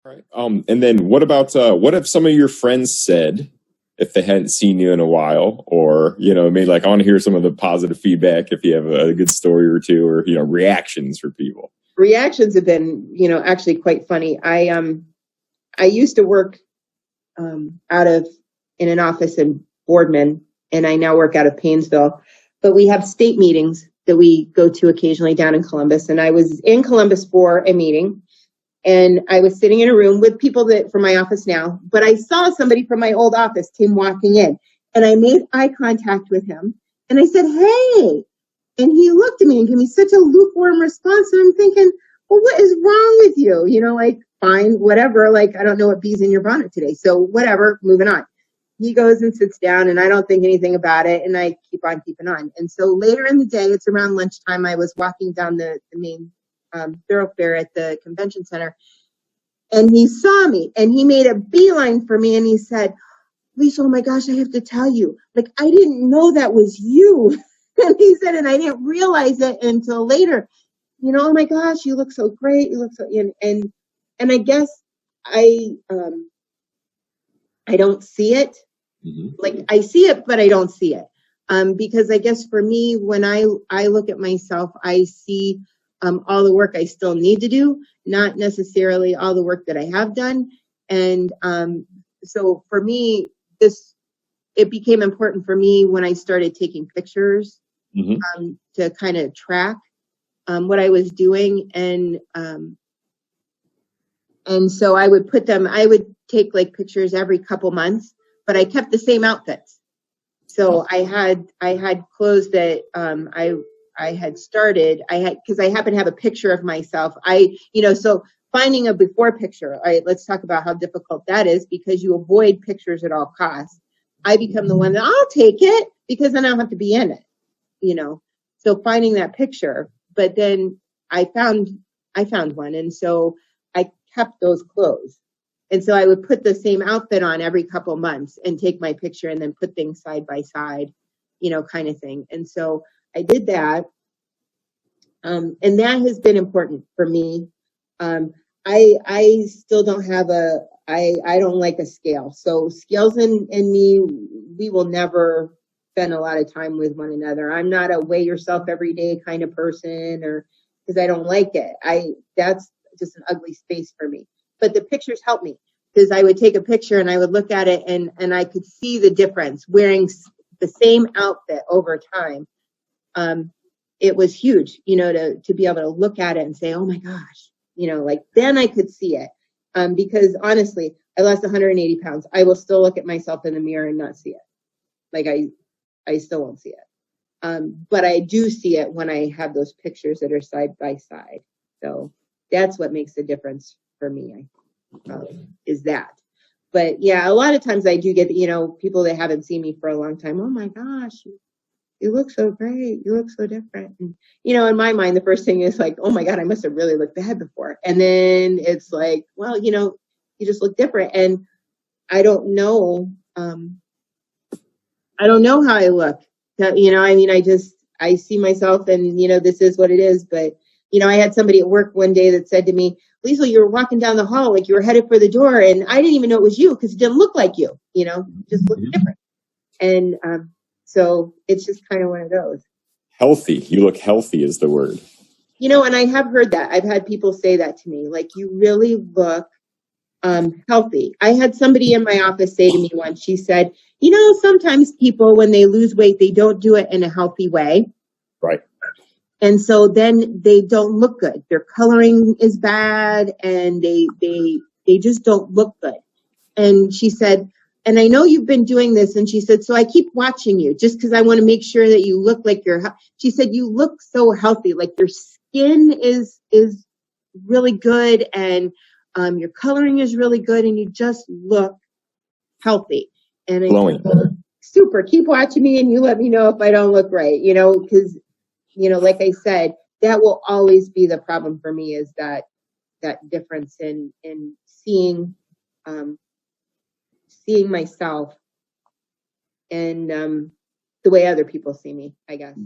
Right. And then what have some of your friends said if they hadn't seen you in a while, or maybe like I want to hear some of the positive feedback if you have a good story or two, or reactions for people. Reactions have been actually quite funny. I used to work out of in an office in Boardman, and I now work out of Painesville. But we have state meetings that we go to occasionally down in Columbus, and I was in Columbus for a meeting. And I was sitting in a room with people that from my office now, but I saw somebody from my old office came walking in, and I made eye contact with him, and I said, "Hey," and he looked at me and gave me such a lukewarm response. And I'm thinking, well, what is wrong with you? Like, fine, whatever. Like, I don't know what bees in your bonnet today, so whatever, moving on. He goes and sits down, and I don't think anything about it, and I keep on keeping on. And so later in the day, it's around lunchtime, I was walking down the main thoroughfare at the convention center, and he saw me, and he made a beeline for me, and he said, "Liesl, oh my gosh, I have to tell you, like, I didn't know that was you." And he said, and I didn't realize it until later. Oh my gosh, you look so great. You look so, and I guess I don't see it. Mm-hmm. Like, I see it, but I don't see it. Because I guess for me, when I look at myself, I see all the work I still need to do, not necessarily all the work that I have done. And so for me, it became important for me when I started taking pictures, mm-hmm. To kind of track what I was doing. And so I would take like pictures every couple months, but I kept the same outfits. So I had clothes that I had started. Because I happen to have a picture of myself. So finding a before picture. All right, let's talk about how difficult that is, because you avoid pictures at all costs. I become the one that I'll take it because then I don't have to be in it. So finding that picture, but then I found one, and so I kept those clothes. And so I would put the same outfit on every couple months and take my picture and then put things side by side, kind of thing. And so I did that. And that has been important for me. I still don't have I don't like a scale. So scales and me, we will never spend a lot of time with one another. I'm not a weigh yourself every day kind of person, or because I don't like it. That's just an ugly space for me. But the pictures help me, because I would take a picture and I would look at it and I could see the difference wearing the same outfit over time. It was huge, to be able to look at it and say, oh my gosh, like then I could see it. Because honestly, I lost 180 pounds. I will still look at myself in the mirror and not see it. Like I still won't see it. But I do see it when I have those pictures that are side by side. So that's what makes the difference for me, is that. But yeah, a lot of times I do get, people that haven't seen me for a long time. Oh my gosh, you look so great. You look so different. And, in my mind, the first thing is like, oh my God, I must have really looked bad before. And then it's like, well, you just look different. And I don't know. I don't know how I look. I see myself and, this is what it is. But, I had somebody at work one day that said to me, Liesl, you were walking down the hall like you were headed for the door. And I didn't even know it was you because it didn't look like you, just looked different. And so it's just kind of one of those. Healthy. You look healthy is the word. And I have heard that. I've had people say that to me, like, you really look healthy. I had somebody in my office say to me once, she said, sometimes people, when they lose weight, they don't do it in a healthy way. Right. And so then they don't look good. Their coloring is bad and they just don't look good. And she said, and I know you've been doing this. And she said, so I keep watching you just because I want to make sure that you look like she said, you look so healthy. Like your skin is really good and your coloring is really good and you just look healthy. And I said, super, keep watching me and you let me know if I don't look right, because, like I said, that will always be the problem for me, is that difference in seeing myself and the way other people see me, I guess.